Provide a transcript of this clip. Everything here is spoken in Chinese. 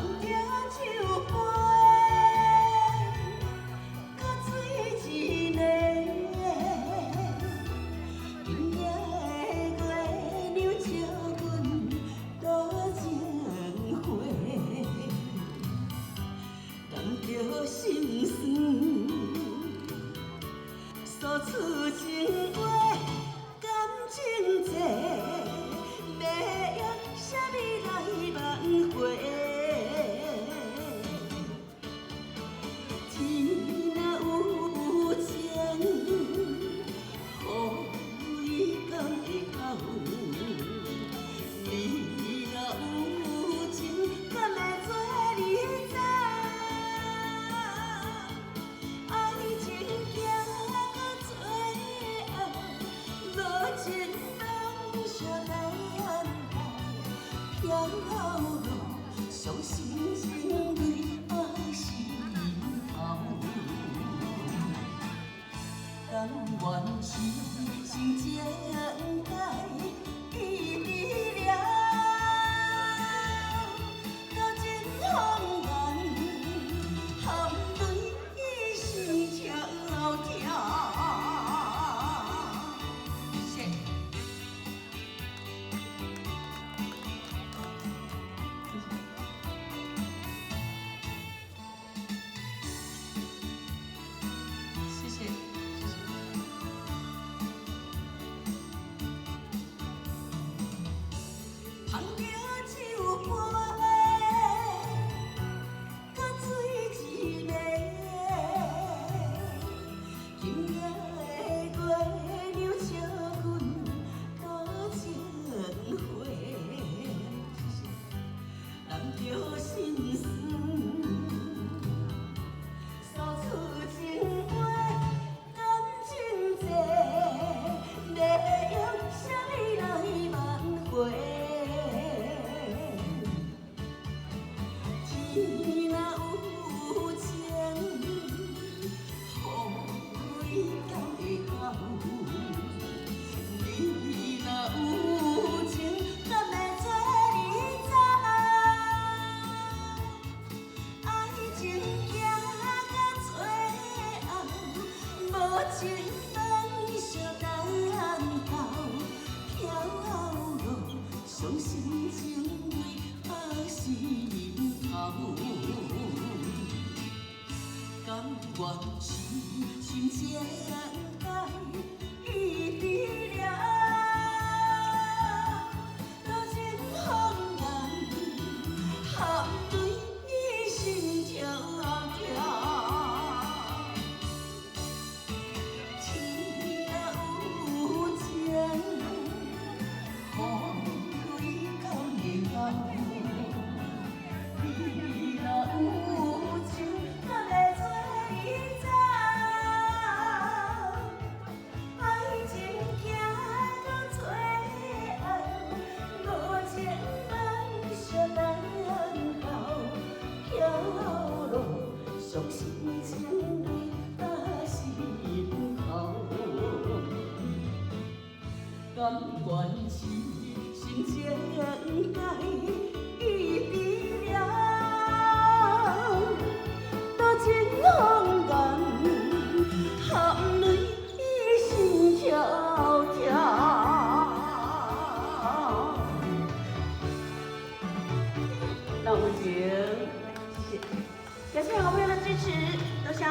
着酒杯，甲水一个。今夜的月亮照阮多情花，感着心酸，诉出情话，感情债，要用啥物来挽回？天若有情，予伊敢会到？你若有情，敢会做你走？爱情行到最后，无情放下难逃，飘落伤心情泪在心头。甘愿痴心情改意志了，多情风眼，含泪心跳跳。谢谢。谢谢，谢谢。捧着酒杯，甲水一个。今夜的月亮照阮多情花，揽着心酸。诉出情话，感情债，要用啥物来挽回？天若有情，予伊敢会到？你若有情，敢会做你走？爱情行到最后，无情放下难逃，飘落伤心情泪在心头。甘愿痴心情改意志了，多情风眼，含泪心跳跳。天若有情，予伊敢会到？你若有情，敢会做你走？爱情行到最后，无情放下难逃，飘落伤心情泪在心头。甘愿痴心情改意志了，多情风眼，含泪心跳跳。让我们请，谢谢，感谢好朋友的支持，多香。